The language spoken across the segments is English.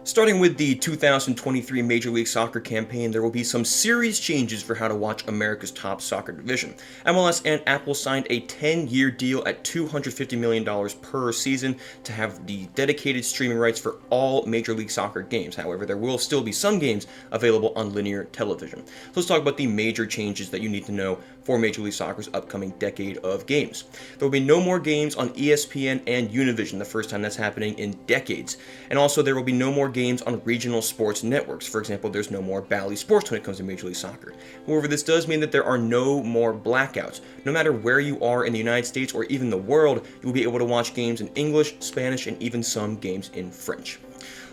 Starting with the 2023 Major League Soccer campaign, there will be some serious changes for how to watch America's top soccer division. MLS and Apple signed a 10-year deal at $250 million per season to have the dedicated streaming rights for all Major League Soccer games. However, there will still be some games available on linear television. So let's talk about the major changes that you need to know for Major League Soccer's upcoming decade of games. There will be no more games on ESPN and Univision, the first time that's happening in decades. And also there will be no more games on regional sports networks. For example, there's no more Bally Sports when it comes to Major League Soccer. However, this does mean that there are no more blackouts. No matter where you are in the United States or even the world, you will be able to watch games in English, Spanish, and even some games in French.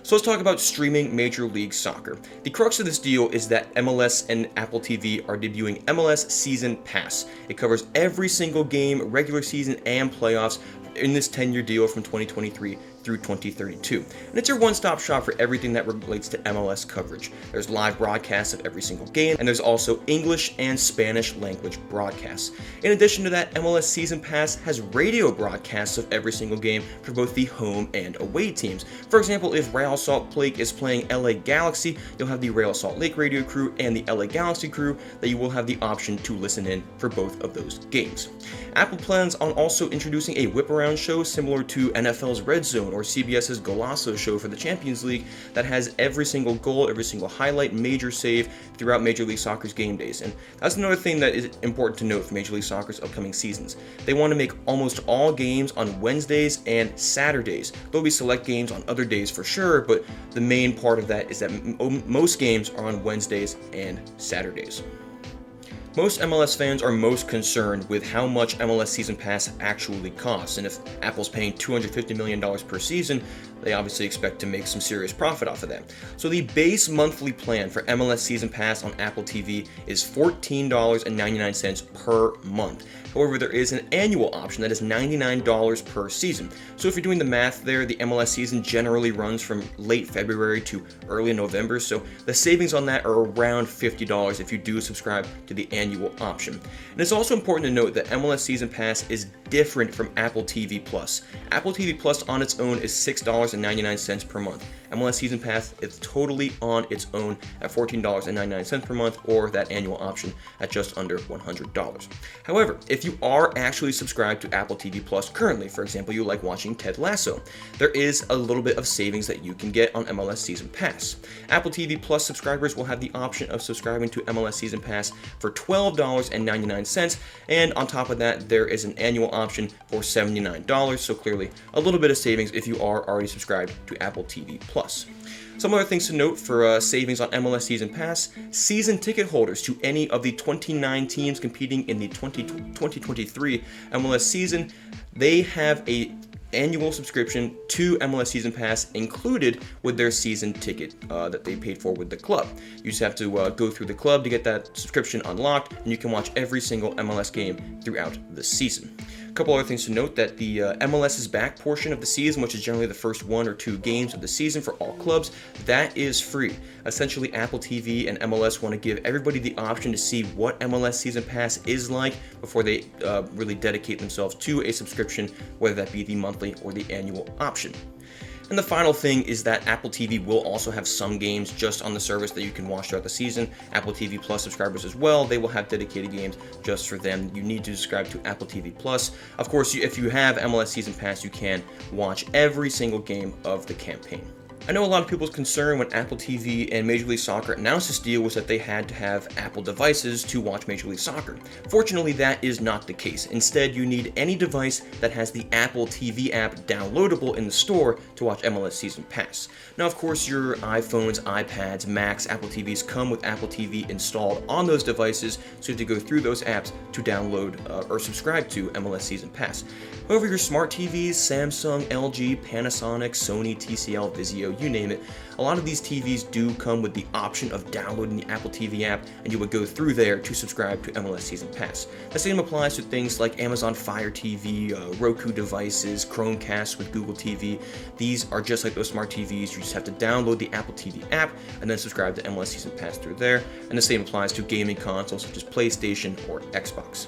So let's talk about streaming Major League Soccer. The crux of this deal is that MLS and Apple TV are debuting MLS Season Pass. It covers every single game, regular season, and playoffs in this 10-year deal from 2023 through 2032. And it's your one-stop shop for everything that relates to MLS coverage. There's live broadcasts of every single game, and there's also English and Spanish language broadcasts. In addition to that, MLS Season Pass has radio broadcasts of every single game for both the home and away teams. For example, if Real Salt Lake is playing LA Galaxy, you'll have the Real Salt Lake radio crew and the LA Galaxy crew that you will have the option to listen in for both of those games. Apple plans on also introducing a whip-around show similar to NFL's Red Zone or CBS's Golazo show for the Champions League that has every single goal, every single highlight, major save throughout Major League Soccer's game days. And that's another thing that is important to note for Major League Soccer's upcoming seasons. They want to make almost all games on Wednesdays and Saturdays. There'll be select games on other days for sure, but the main part of that is that most games are on Wednesdays and Saturdays. Most MLS fans are most concerned with how much MLS Season Pass actually costs, and if Apple's paying $250 million per season, they obviously expect to make some serious profit off of that. So the base monthly plan for MLS Season Pass on Apple TV is $14.99 per month. However, there is an annual option that is $99 per season. So if you're doing the math there, the MLS season generally runs from late February to early November, so the savings on that are around $50 if you do subscribe to the annual option. And it's also important to note that MLS Season Pass is different from Apple TV Plus. Apple TV Plus on its own is $6.99 per month. MLS Season Pass is totally on its own at $14.99 per month, or that annual option at just under $100. However, if you are actually subscribed to Apple TV Plus currently, for example, you like watching Ted Lasso, there is a little bit of savings that you can get on MLS Season Pass. Apple TV Plus subscribers will have the option of subscribing to MLS Season Pass for $12.99, and on top of that, there is an annual option for $79, so clearly a little bit of savings if you are already subscribed to Apple TV Plus. Some other things to note for savings on MLS Season Pass: season ticket holders to any of the 29 teams competing in the 2023 MLS season, they have a annual subscription to MLS Season Pass included with their season ticket that they paid for with the club. You just have to go through the club to get that subscription unlocked, and you can watch every single MLS game throughout the season. A couple other things to note: that the MLS is Back portion of the season, which is generally the first 1 or 2 games of the season for all clubs, that is free. Essentially, Apple TV and MLS want to give everybody the option to see what MLS Season Pass is like before they really dedicate themselves to a subscription, whether that be the monthly or the annual option. And the final thing is that Apple TV will also have some games just on the service that you can watch throughout the season. Apple TV Plus subscribers as well, they will have dedicated games just for them. You need to subscribe to Apple TV Plus. Of course, if you have MLS Season Pass, you can watch every single game of the campaign. I know a lot of people's concern when Apple TV and Major League Soccer announced this deal was that they had to have Apple devices to watch Major League Soccer. Fortunately, that is not the case. Instead, you need any device that has the Apple TV app downloadable in the store to watch MLS Season Pass. Now, of course, your iPhones, iPads, Macs, Apple TVs come with Apple TV installed on those devices, so you have to go through those apps to download or subscribe to MLS Season Pass. However, your smart TVs, Samsung, LG, Panasonic, Sony, TCL, Vizio, you name it, a lot of these TVs do come with the option of downloading the Apple TV app, and you would go through there to subscribe to MLS Season Pass. The same applies to things like Amazon Fire TV, Roku devices, Chromecast with Google TV. These are just like those smart TVs. You just have to download the Apple TV app and then subscribe to MLS Season Pass through there. And the same applies to gaming consoles such as PlayStation or Xbox.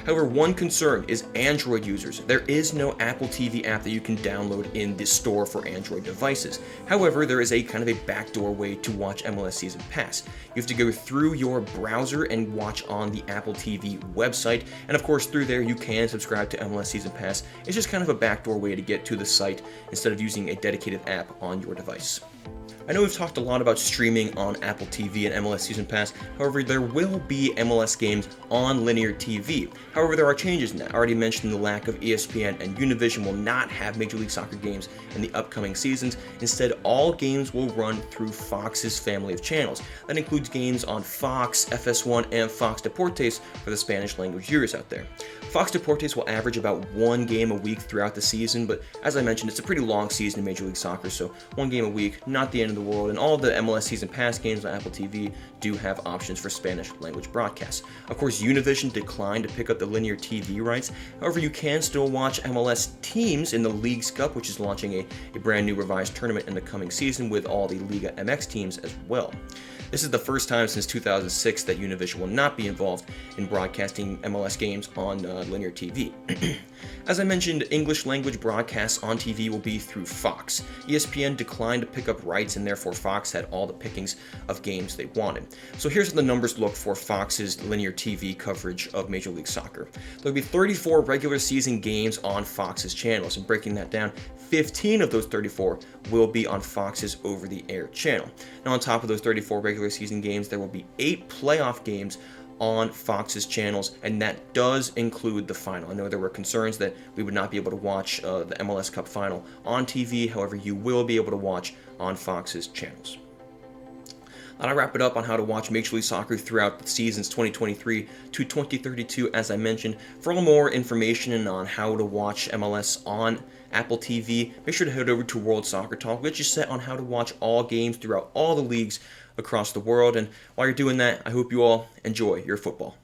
However, one concern is Android users. There is no Apple TV app that you can download in the store for Android devices. However, there is a kind of a backdoor way to watch MLS Season Pass. You have to go through your browser and watch on the Apple TV website, and of course through there you can subscribe to MLS Season Pass. It's just kind of a backdoor way to get to the site instead of using a dedicated app on your device. I know we've talked a lot about streaming on Apple TV and MLS Season Pass, however there will be MLS games on linear TV. However, there are changes now. I already mentioned the lack of ESPN and Univision will not have Major League Soccer games in the upcoming seasons. Instead, all games will run through Fox's family of channels. That includes games on Fox, FS1, and Fox Deportes for the Spanish language viewers out there. Fox Deportes will average about one game a week throughout the season, but as I mentioned, it's a pretty long season in Major League Soccer, so one game a week, not the end of the world, and all of the MLS Season Pass games on Apple TV do have options for Spanish language broadcasts. Of course, Univision declined to pick up the linear TV rights. However, you can still watch MLS teams in the Leagues Cup, which is launching a brand new revised tournament in the coming season with all the Liga MX teams as well. This is the first time since 2006 that Univision will not be involved in broadcasting MLS games on linear TV. As I mentioned, English language broadcasts on TV will be through Fox. ESPN declined to pick up rights, and therefore Fox had all the pickings of games they wanted. So here's how the numbers look for Fox's linear TV coverage of Major League Soccer. There'll be 34 regular season games on Fox's channels, and breaking that down, 15 of those 34 will be on Fox's over-the-air channel. Now, on top of those 34 regular season games, there will be 8 playoff games on Fox's channels, and that does include the final. I know there were concerns that we would not be able to watch the MLS Cup final on TV. However, you will be able to watch on Fox's channels. That'll wrap it up on how to watch Major League Soccer throughout the seasons 2023 to 2032, as I mentioned. For all more information on how to watch MLS on Apple TV, make sure to head over to World Soccer Talk. We'll get you set on how to watch all games throughout all the leagues across the world. And while you're doing that, I hope you all enjoy your football.